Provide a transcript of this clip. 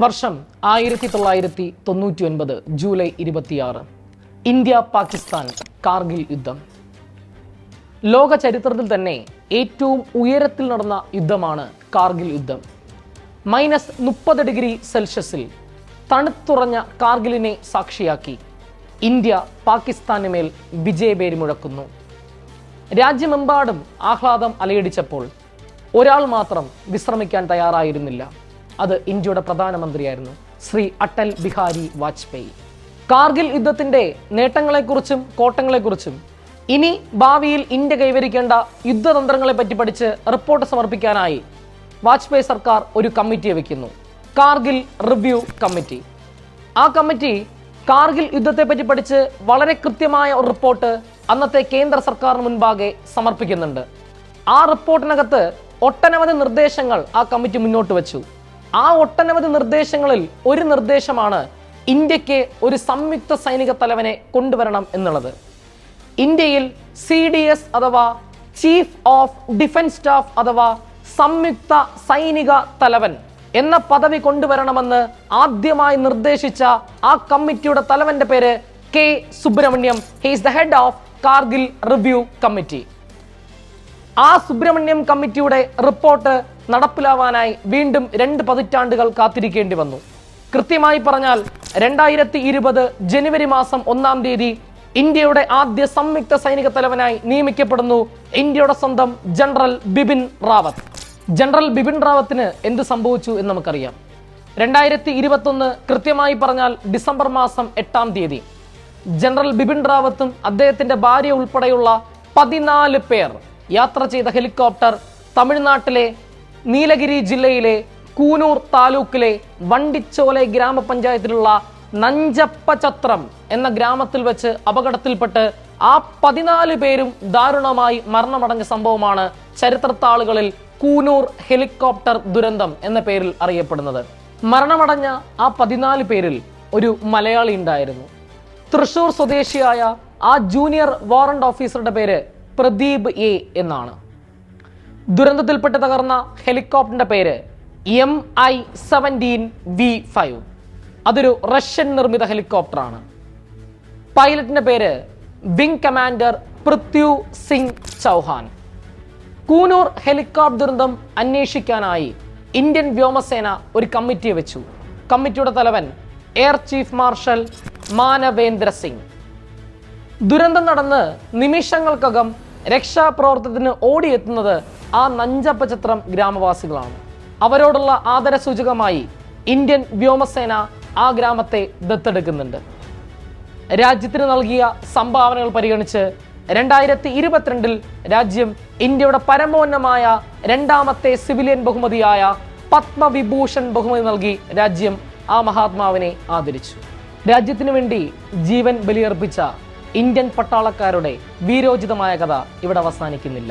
വർഷം 1999 July 26. India Pakistan Kargil യുദ്ധം. ലോക ചരിത്രത്തിൽ തന്നെ ഏറ്റവും ഉയരത്തിൽ നടന്ന യുദ്ധമാണ് കാർഗിൽ യുദ്ധം. -30°C തണുത്തുറഞ്ഞ കാർഗിലിനെ സാക്ഷിയാക്കി ഇന്ത്യ പാകിസ്ഥാന് മേൽ വിജയപേരി മുഴക്കുന്നു. രാജ്യമെമ്പാടും ആഹ്ലാദം അലയടിച്ചപ്പോൾ ഒരാൾ മാത്രം വിശ്രമിക്കാൻ തയ്യാറായിരുന്നില്ല. അത് ഇന്ത്യയുടെ പ്രധാനമന്ത്രിയായിരുന്നു ശ്രീ അടൽ ബിഹാരി വാജ്പേയി. കാർഗിൽ യുദ്ധത്തിന്റെ നേട്ടങ്ങളെക്കുറിച്ചും കോട്ടങ്ങളെക്കുറിച്ചും ഇനി ഭാവിയിൽ ഇന്ത്യ കൈവരിക്കേണ്ട യുദ്ധതന്ത്രങ്ങളെ പറ്റി പഠിച്ച് റിപ്പോർട്ട് സമർപ്പിക്കാനായി വാജ്പേയി സർക്കാർ ഒരു കമ്മിറ്റിയെ വെക്കുന്നു, കാർഗിൽ റിവ്യൂ കമ്മിറ്റി. ആ കമ്മിറ്റി കാർഗിൽ യുദ്ധത്തെ പറ്റി പഠിച്ച് വളരെ കൃത്യമായ ഒരു റിപ്പോർട്ട് അന്നത്തെ കേന്ദ്ര സർക്കാരിന് മുൻപാകെ സമർപ്പിക്കുന്നുണ്ട്. ആ റിപ്പോർട്ടിനകത്ത് ഒട്ടനവധി നിർദ്ദേശങ്ങൾ ആ കമ്മിറ്റി മുന്നോട്ട് വെച്ചു. ആ ഒട്ടനവധി നിർദ്ദേശങ്ങളിൽ ഒരു നിർദ്ദേശമാണ് ഇന്ത്യക്ക് ഒരു സംയുക്ത സൈനിക തലവനെ കൊണ്ടുവരണം എന്നുള്ളത്. ഇന്ത്യയിൽ CDS അഥവാ ചീഫ് ഓഫ് ഡിഫൻസ് സ്റ്റാഫ് അഥവാ സംയുക്ത സൈനിക തലവൻ എന്ന പദവി കൊണ്ടുവരണമെന്ന് ആദ്യമായി നിർദ്ദേശിച്ച ആ കമ്മിറ്റിയുടെ തലവന്റെ പേര് K. Subrahmanyam. He is the head of Kargil review committee. ആ സുബ്രഹ്മണ്യം കമ്മിറ്റിയുടെ റിപ്പോർട്ട് നടപ്പിലാവാനായി വീണ്ടും 2 പതിറ്റാണ്ടുകൾ കാത്തിരിക്കേണ്ടി വന്നു. കൃത്യമായി പറഞ്ഞാൽ 2020 ജനുവരി മാസം 1-ാം തീയതി ഇന്ത്യയുടെ ആദ്യ സംയുക്ത സൈനിക തലവനായി നിയമിക്കപ്പെടുന്നു ഇന്ത്യയുടെ സ്വന്തം ജനറൽ ബിപിൻ റാവത്ത്. ജനറൽ ബിപിൻ റാവത്തിന് എന്ത് സംഭവിച്ചു എന്ന് നമുക്കറിയാം. 2021 കൃത്യമായി പറഞ്ഞാൽ ഡിസംബർ മാസം 8-ാം തീയതി ജനറൽ ബിപിൻ റാവത്തും അദ്ദേഹത്തിന്റെ ഭാര്യ ഉൾപ്പെടെയുള്ള 14 പേർ യാത്ര ചെയ്ത ഹെലികോപ്റ്റർ തമിഴ്നാട്ടിലെ നീലഗിരി ജില്ലയിലെ കൂനൂർ താലൂക്കിലെ വണ്ടിച്ചോല ഗ്രാമപഞ്ചായത്തിലുള്ള നഞ്ചപ്പചത്രം എന്ന ഗ്രാമത്തിൽ വെച്ച് അപകടത്തിൽപ്പെട്ട് ആ 14 പേരും ദാരുണമായി മരണമടഞ്ഞ സംഭവമാണ് ചരിത്രത്താളുകളിൽ കൂനൂർ ഹെലികോപ്റ്റർ ദുരന്തം എന്ന പേരിൽ അറിയപ്പെടുന്നത്. മരണമടഞ്ഞ ആ 14 പേരിൽ ഒരു മലയാളി ഉണ്ടായിരുന്നു. തൃശൂർ സ്വദേശിയായ ആ ജൂനിയർ വാറന്റ് ഓഫീസറുടെ പേര് പ്രദീപ് A എന്നാണ്. ദുരന്തത്തിൽപ്പെട്ട് തകർന്ന ഹെലികോപ്റ്ററിന്റെ പേര് Mi-17V5. അതൊരു റഷ്യൻ നിർമ്മിത ഹെലികോപ്റ്ററാണ്. പൈലറ്റിന്റെ പേര് wing commander Prithvi Singh Chauhan. Coonoor helicopter ദുരന്തം അന്വേഷിക്കാനായി ഇന്ത്യൻ വ്യോമസേന ഒരു കമ്മിറ്റിയെ വെച്ചു. കമ്മിറ്റിയുടെ തലവൻ air chief marshal Manavendra Singh. ദുരന്തം നടന്ന് നിമിഷങ്ങൾക്കകം രക്ഷാപ്രവർത്തനത്തിന് ഓടിയെത്തുന്നത് ആ നഞ്ചപ്പചത്രം ഗ്രാമവാസികളാണ്. അവരോടുള്ള ആദരസൂചകമായി ഇന്ത്യൻ വ്യോമസേന ആ ഗ്രാമത്തെ ദത്തെടുക്കുന്നുണ്ട്. രാജ്യത്തിന് നൽകിയ സംഭാവനകൾ പരിഗണിച്ച് 2022 രാജ്യം ഇന്ത്യയുടെ പരമോന്നതമായ 2ാമത്തെ സിവിലിയൻ ബഹുമതിയായ പത്മവിഭൂഷൺ ബഹുമതി നൽകി രാജ്യം ആ മഹാത്മാവിനെ ആദരിച്ചു. രാജ്യത്തിനു വേണ്ടി ജീവൻ ബലിയർപ്പിച്ച ഇന്ത്യൻ പട്ടാളക്കാരുടെ വീരോചിതമായ കഥ ഇവിടെ അവസാനിക്കുന്നില്ല.